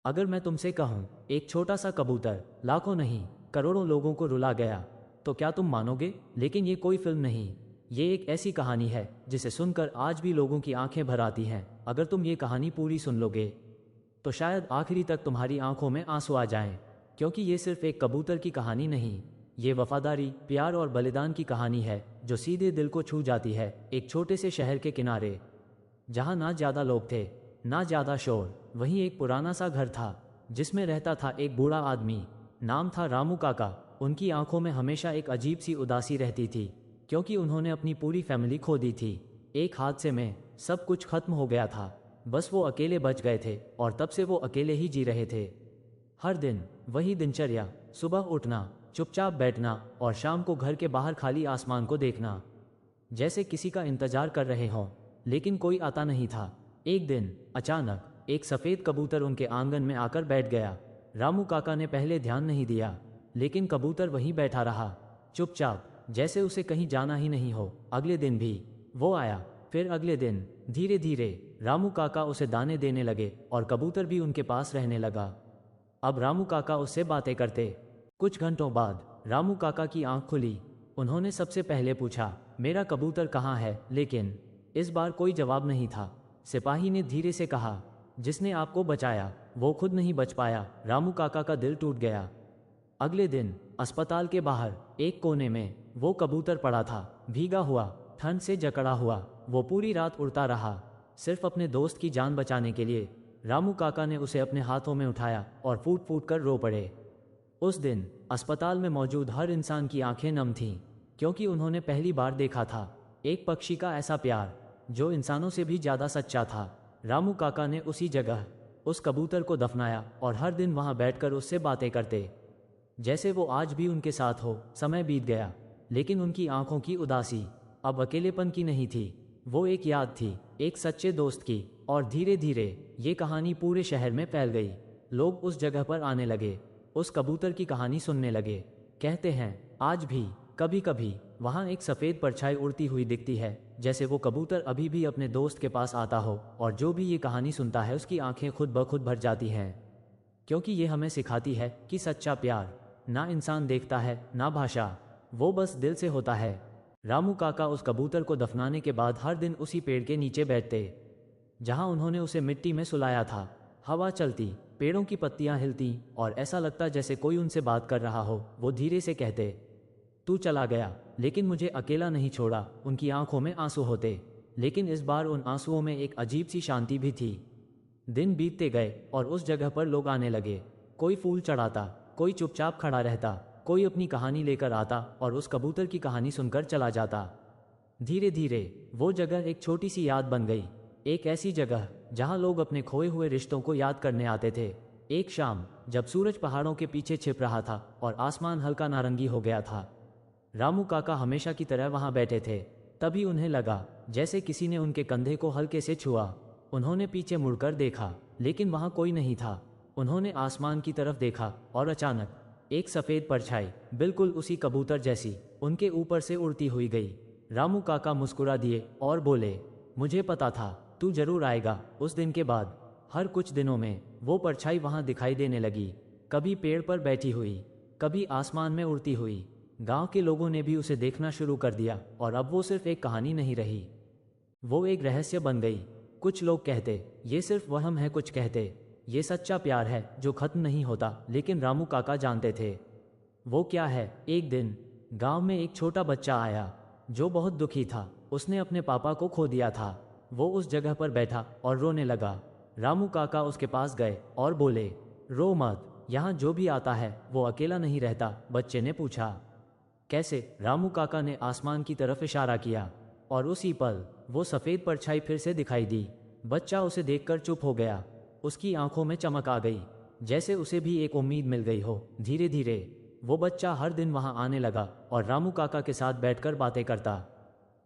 अगर मैं तुमसे कहूं एक छोटा सा कबूतर लाखों नहीं करोड़ों लोगों को रुला गया, तो क्या तुम मानोगे? लेकिन ये कोई फिल्म नहीं, ये एक ऐसी कहानी है जिसे सुनकर आज भी लोगों की आंखें भर आती हैं। अगर तुम ये कहानी पूरी सुन लोगे तो शायद आखिरी तक तुम्हारी आंखों में आंसू आ जाएं, क्योंकि ये सिर्फ एक कबूतर की कहानी नहीं, ये वफादारी, प्यार और बलिदान की कहानी है जो सीधे दिल को छू जाती है। एक छोटे से शहर के किनारे, जहां ना ज्यादा लोग थे ना ज्यादा शोर, वहीं एक पुराना सा घर था जिसमें रहता था एक बूढ़ा आदमी। नाम था रामू काका। उनकी आंखों में हमेशा एक अजीब सी उदासी रहती थी, क्योंकि उन्होंने अपनी पूरी फैमिली खो दी थी। एक हादसे में सब कुछ खत्म हो गया था, बस वो अकेले बच गए थे और तब से वो अकेले ही जी रहे थे। हर दिन वही दिनचर्या, सुबह उठना, चुपचाप बैठना और शाम को घर के बाहर खाली आसमान को देखना, जैसे किसी का इंतजार कर रहे हों, लेकिन कोई आता नहीं था। एक दिन अचानक एक सफ़ेद कबूतर उनके आंगन में आकर बैठ गया। रामू काका ने पहले ध्यान नहीं दिया, लेकिन कबूतर वहीं बैठा रहा, चुपचाप, जैसे उसे कहीं जाना ही नहीं हो। अगले दिन भी वो आया, फिर अगले दिन। धीरे धीरे रामू काका उसे दाने देने लगे और कबूतर भी उनके पास रहने लगा। अब रामू काका उससे बातें करते। कुछ घंटों बाद रामू काका की आंख खुली। उन्होंने सबसे पहले पूछा, मेरा कबूतर कहाँ है? लेकिन इस बार कोई जवाब नहीं था। सिपाही ने धीरे से कहा, जिसने आपको बचाया वो खुद नहीं बच पाया। रामू काका का दिल टूट गया। अगले दिन अस्पताल के बाहर एक कोने में वो कबूतर पड़ा था, भीगा हुआ, ठंड से जकड़ा हुआ। वो पूरी रात उड़ता रहा, सिर्फ अपने दोस्त की जान बचाने के लिए। रामू काका ने उसे अपने हाथों में उठाया और फूट फूट कर रो पड़े। उस दिन अस्पताल में मौजूद हर इंसान की आंखें नम थीं, क्योंकि उन्होंने पहली बार देखा था एक पक्षी का ऐसा प्यार जो इंसानों से भी ज्यादा सच्चा था। रामू काका ने उसी जगह उस कबूतर को दफनाया और हर दिन वहां बैठकर उससे बातें करते, जैसे वो आज भी उनके साथ हो। समय बीत गया, लेकिन उनकी आंखों की उदासी अब अकेलेपन की नहीं थी, वो एक याद थी, एक सच्चे दोस्त की। और धीरे धीरे ये कहानी पूरे शहर में फैल गई। लोग उस जगह पर आने लगे, उस कबूतर की कहानी सुनने लगे। कहते हैं आज भी कभी कभी वहाँ एक सफ़ेद परछाई उड़ती हुई दिखती है, जैसे वो कबूतर अभी भी अपने दोस्त के पास आता हो। और जो भी ये कहानी सुनता है उसकी आंखें खुद ब खुद भर जाती हैं, क्योंकि ये हमें सिखाती है कि सच्चा प्यार ना इंसान देखता है ना भाषा, वो बस दिल से होता है। रामू काका उस कबूतर को दफनाने के बाद हर दिन उसी पेड़ के नीचे बैठते जहां उन्होंने उसे मिट्टी में सुलाया था। हवा चलती, पेड़ों की पत्तियां हिलती और ऐसा लगता जैसे कोई उनसे बात कर रहा हो। वो धीरे से कहते, तू चला गया लेकिन मुझे अकेला नहीं छोड़ा। उनकी आंखों में आंसू होते, लेकिन इस बार उन आंसुओं में एक अजीब सी शांति भी थी। दिन बीतते गए और उस जगह पर लोग आने लगे। कोई फूल चढ़ाता, कोई चुपचाप खड़ा रहता, कोई अपनी कहानी लेकर आता और उस कबूतर की कहानी सुनकर चला जाता। धीरे धीरे वो जगह एक छोटी सी याद बन गई, एक ऐसी जगह जहां लोग अपने खोए हुए रिश्तों को याद करने आते थे। एक शाम जब सूरज पहाड़ों के पीछे छिप रहा था और आसमान हल्का नारंगी हो गया था, रामू काका हमेशा की तरह वहां बैठे थे। तभी उन्हें लगा जैसे किसी ने उनके कंधे को हल्के से छुआ। उन्होंने पीछे मुड़कर देखा, लेकिन वहां कोई नहीं था। उन्होंने आसमान की तरफ देखा और अचानक एक सफेद परछाई, बिल्कुल उसी कबूतर जैसी, उनके ऊपर से उड़ती हुई गई। रामू काका मुस्कुरा दिए और बोले, मुझे पता था तू जरूर आएगा। उस दिन के बाद हर कुछ दिनों में वो परछाई वहां दिखाई देने लगी, कभी पेड़ पर बैठी हुई, कभी आसमान में उड़ती हुई। गांव के लोगों ने भी उसे देखना शुरू कर दिया और अब वो सिर्फ एक कहानी नहीं रही, वो एक रहस्य बन गई। कुछ लोग कहते ये सिर्फ वहम है, कुछ कहते ये सच्चा प्यार है जो खत्म नहीं होता। लेकिन रामू काका जानते थे वो क्या है। एक दिन गांव में एक छोटा बच्चा आया जो बहुत दुखी था। उसने अपने पापा को खो दिया था। वो उस जगह पर बैठा और रोने लगा। रामू काका उसके पास गए और बोले, रो मत, यहाँ जो भी आता है वो अकेला नहीं रहता। बच्चे ने पूछा, कैसे? रामू काका ने आसमान की तरफ इशारा किया और उसी पल वो सफेद परछाई फिर से दिखाई दी। बच्चा उसे देखकर चुप हो गया, उसकी आंखों में चमक आ गई, जैसे उसे भी एक उम्मीद मिल गई हो। धीरे धीरे वो बच्चा हर दिन वहां आने लगा और रामू काका के साथ बैठकर बातें करता।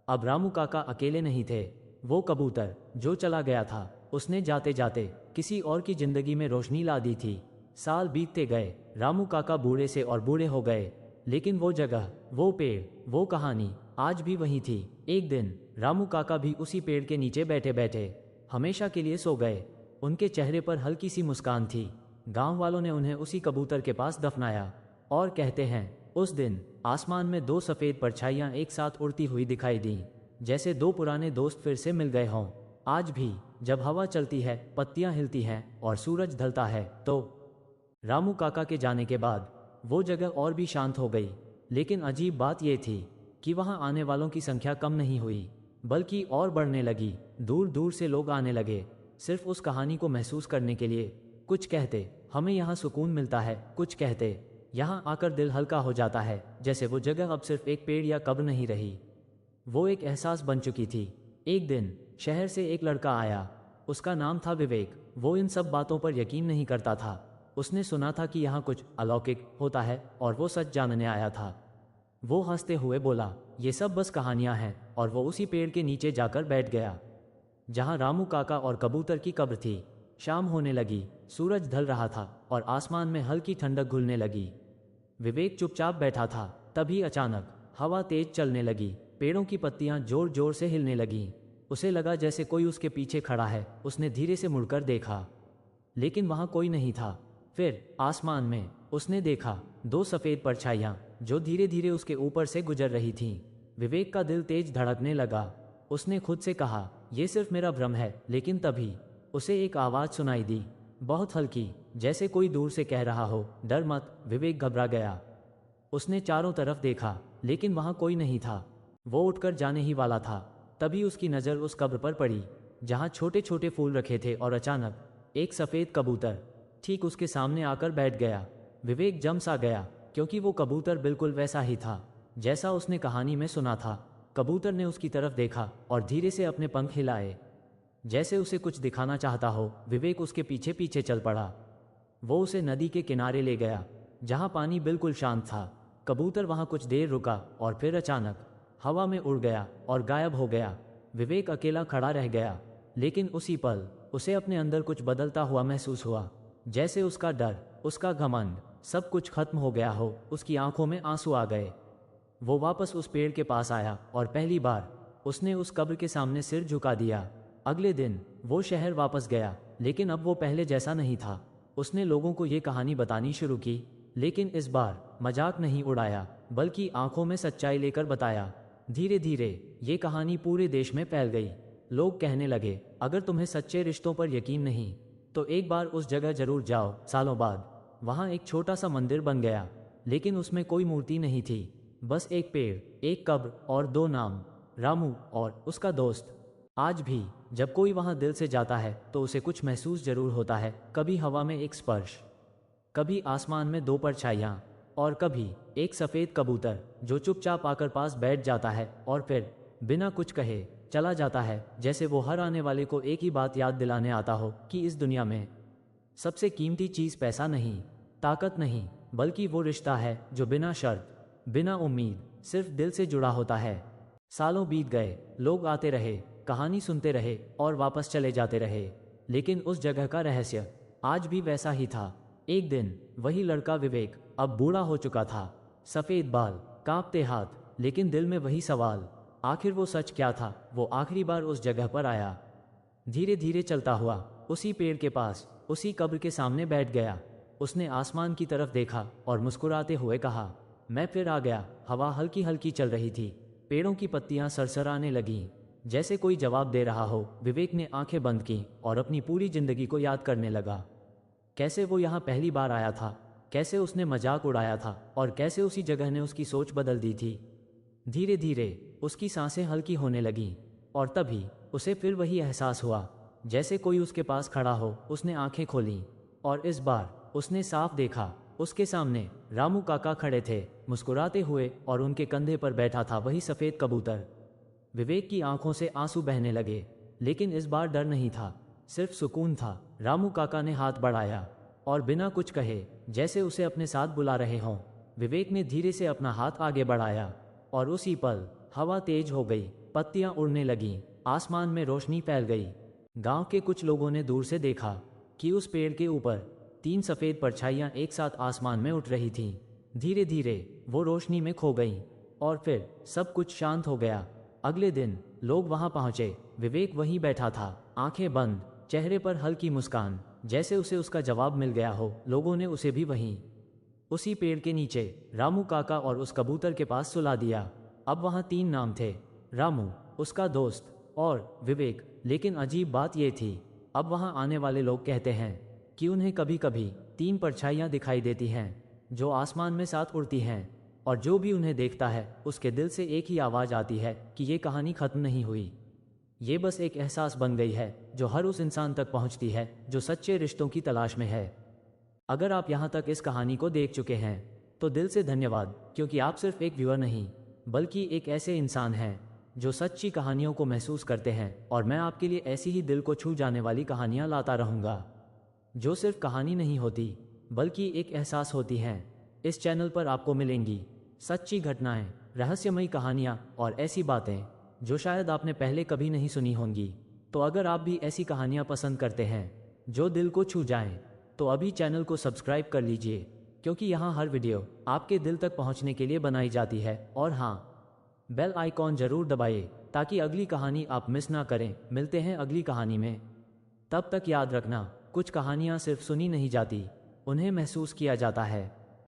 अब रामू काका अकेले नहीं थे। वो कबूतर जो चला गया था, उसने जाते जाते किसी और की जिंदगी में रोशनी ला दी थी। साल बीतते गए, रामू काका बूढ़े से और बूढ़े हो गए, लेकिन वो जगह, वो पेड़, वो कहानी आज भी वही थी। एक दिन रामू काका भी उसी पेड़ के नीचे बैठे बैठे हमेशा के लिए सो गए। उनके चेहरे पर हल्की सी मुस्कान थी, गांव वालों ने उन्हें उसी कबूतर के पास दफनाया और कहते हैं उस दिन आसमान में 2 सफ़ेद परछाइयां एक साथ उड़ती हुई दिखाई दी, जैसे 2 पुराने दोस्त फिर से मिल गए हों। आज भी जब हवा चलती है, पत्तियां हिलती हैं और सूरज ढलता है, तो रामू काका के जाने के बाद वो जगह और भी शांत हो गई। लेकिन अजीब बात यह थी कि वहां आने वालों की संख्या कम नहीं हुई, बल्कि और बढ़ने लगी। दूर दूर से लोग आने लगे, सिर्फ उस कहानी को महसूस करने के लिए। कुछ कहते हमें यहाँ सुकून मिलता है, कुछ कहते यहाँ आकर दिल हल्का हो जाता है, जैसे वो जगह अब सिर्फ एक पेड़ या कब्र नहीं रही, वो एक एहसास बन चुकी थी। एक दिन शहर से एक लड़का आया, उसका नाम था विवेक। वो इन सब बातों पर यकीन नहीं करता था। उसने सुना था कि यहाँ कुछ अलौकिक होता है और वो सच जानने आया था। वो हंसते हुए बोला, ये सब बस कहानियाँ हैं, और वो उसी पेड़ के नीचे जाकर बैठ गया जहाँ रामू काका और कबूतर की कब्र थी। शाम होने लगी, सूरज ढल रहा था और आसमान में हल्की ठंडक घुलने लगी। विवेक चुपचाप बैठा था। तभी अचानक हवा तेज चलने लगी, पेड़ों की पत्तियां जोर जोर से हिलने लगीं। उसे लगा जैसे कोई उसके पीछे खड़ा है। उसने धीरे से मुड़कर देखा, लेकिन वहां कोई नहीं था। फिर आसमान में उसने देखा 2 सफ़ेद परछाइयां जो धीरे धीरे उसके ऊपर से गुजर रही थीं। विवेक का दिल तेज धड़कने लगा। उसने खुद से कहा, यह सिर्फ मेरा भ्रम है। लेकिन तभी उसे एक आवाज़ सुनाई दी, बहुत हल्की, जैसे कोई दूर से कह रहा हो, डर मत। विवेक घबरा गया। उसने चारों तरफ देखा, लेकिन वहां कोई नहीं था। वो उठकर जाने ही वाला था, तभी उसकी नज़र उस कब्र पर पड़ी जहां छोटे छोटे फूल रखे थे, और अचानक एक सफ़ेद कबूतर ठीक उसके सामने आकर बैठ गया। विवेक जम सा गया, क्योंकि वो कबूतर बिल्कुल वैसा ही था जैसा उसने कहानी में सुना था। कबूतर ने उसकी तरफ देखा और धीरे से अपने पंख हिलाए, जैसे उसे कुछ दिखाना चाहता हो। विवेक उसके पीछे पीछे चल पड़ा। वो उसे नदी के किनारे ले गया जहां पानी बिल्कुल शांत था। कबूतर वहां कुछ देर रुका और फिर अचानक हवा में उड़ गया और गायब हो गया। विवेक अकेला खड़ा रह गया, लेकिन उसी पल उसे अपने अंदर कुछ बदलता हुआ महसूस हुआ, जैसे उसका डर, उसका घमंड, सब कुछ खत्म हो गया हो। उसकी आंखों में आंसू आ गए। वो वापस उस पेड़ के पास आया और पहली बार उसने उस कब्र के सामने सिर झुका दिया। अगले दिन वो शहर वापस गया, लेकिन अब वो पहले जैसा नहीं था। उसने लोगों को ये कहानी बतानी शुरू की, लेकिन इस बार मजाक नहीं उड़ाया, बल्कि आंखों में सच्चाई लेकर बताया। धीरे धीरे ये कहानी पूरे देश में फैल गई। लोग कहने लगे, अगर तुम्हें सच्चे रिश्तों पर यकीन नहीं तो एक बार उस जगह जरूर जाओ। सालों बाद वहाँ एक छोटा सा मंदिर बन गया, लेकिन उसमें कोई मूर्ति नहीं थी, बस एक पेड़, एक कब्र और 2 नाम, रामू और उसका दोस्त। आज भी जब कोई वहाँ दिल से जाता है तो उसे कुछ महसूस जरूर होता है। कभी हवा में एक स्पर्श, कभी आसमान में 2 परछाइयां, और कभी एक सफ़ेद कबूतर जो चुपचाप आकर पास बैठ जाता है और फिर बिना कुछ कहे चला जाता है, जैसे वो हर आने वाले को एक ही बात याद दिलाने आता हो कि इस दुनिया में सबसे कीमती चीज़ पैसा नहीं, ताकत नहीं, बल्कि वो रिश्ता है जो बिना शर्त, बिना उम्मीद, सिर्फ दिल से जुड़ा होता है। सालों बीत गए, लोग आते रहे, कहानी सुनते रहे और वापस चले जाते रहे, लेकिन उस जगह का रहस्य आज भी वैसा ही था। एक दिन वही लड़का विवेक अब बूढ़ा हो चुका था, सफ़ेद बाल, कांपते हाथ, लेकिन दिल में वही सवाल, आखिर वो सच क्या था। वो आखिरी बार उस जगह पर आया, धीरे धीरे चलता हुआ उसी पेड़ के पास, उसी कब्र के सामने बैठ गया। उसने आसमान की तरफ देखा और मुस्कुराते हुए कहा, मैं फिर आ गया। हवा हल्की हल्की चल रही थी, पेड़ों की पत्तियां सरसराने लगीं, जैसे कोई जवाब दे रहा हो। विवेक ने आंखें बंद की और अपनी पूरी जिंदगी को याद करने लगा। कैसे वो यहाँ पहली बार आया था, कैसे उसने मजाक उड़ाया था, और कैसे उसी जगह ने उसकी सोच बदल दी थी। धीरे धीरे उसकी सांसें हल्की होने लगीं, और तभी उसे फिर वही एहसास हुआ जैसे कोई उसके पास खड़ा हो। उसने आंखें खोलीं और इस बार उसने साफ देखा, उसके सामने रामू काका खड़े थे, मुस्कुराते हुए, और उनके कंधे पर बैठा था वही सफ़ेद कबूतर। विवेक की आंखों से आंसू बहने लगे, लेकिन इस बार डर नहीं था, सिर्फ सुकून था। रामू काका ने हाथ बढ़ाया और बिना कुछ कहे, जैसे उसे अपने साथ बुला रहे हों, विवेक ने धीरे से अपना हाथ आगे बढ़ाया, और उसी पल हवा तेज हो गई, पत्तियां उड़ने लगीं, आसमान में रोशनी फैल गई। गांव के कुछ लोगों ने दूर से देखा कि उस पेड़ के ऊपर 3 सफ़ेद परछाइयां एक साथ आसमान में उठ रही थीं। धीरे धीरे वो रोशनी में खो गईं और फिर सब कुछ शांत हो गया। अगले दिन लोग वहां पहुंचे। विवेक वहीं बैठा था, आंखें बंद, चेहरे पर हल्की मुस्कान। जैसे उसे उसका जवाब मिल गया हो, लोगों ने उसे भी वहीं उसी पेड़ के नीचे रामू काका और उस कबूतर के पास सुला दिया। अब वहाँ 3 नाम थे, रामू, उसका दोस्त और विवेक। लेकिन अजीब बात यह थी, अब वहाँ आने वाले लोग कहते हैं कि उन्हें कभी कभी 3 परछाइयाँ दिखाई देती हैं जो आसमान में साथ उड़ती हैं, और जो भी उन्हें देखता है उसके दिल से एक ही आवाज़ आती है कि ये कहानी ख़त्म नहीं हुई। ये बस एक एहसास बन गई है जो हर उस इंसान तक पहुंचती है जो सच्चे रिश्तों की तलाश में है। अगर आप यहाँ तक इस कहानी को देख चुके हैं तो दिल से धन्यवाद, क्योंकि आप सिर्फ एक व्यूअर नहीं बल्कि एक ऐसे इंसान हैं जो सच्ची कहानियों को महसूस करते हैं। और मैं आपके लिए ऐसी ही दिल को छू जाने वाली कहानियाँ लाता रहूँगा जो सिर्फ कहानी नहीं होती बल्कि एक एहसास होती हैं। इस चैनल पर आपको मिलेंगी सच्ची घटनाएं, रहस्यमयी कहानियाँ और ऐसी बातें जो शायद आपने पहले कभी नहीं सुनी होंगी। तो अगर आप भी ऐसी कहानियाँ पसंद करते हैं जो दिल को छू जाएं, तो अभी चैनल को सब्सक्राइब कर लीजिए, क्योंकि यहाँ हर वीडियो आपके दिल तक पहुँचने के लिए बनाई जाती है। और हाँ, बेल आइकॉन ज़रूर दबाइए ताकि अगली कहानी आप मिस ना करें। मिलते हैं अगली कहानी में, तब तक याद रखना, कुछ कहानियाँ सिर्फ सुनी नहीं जाती, उन्हें महसूस किया जाता है।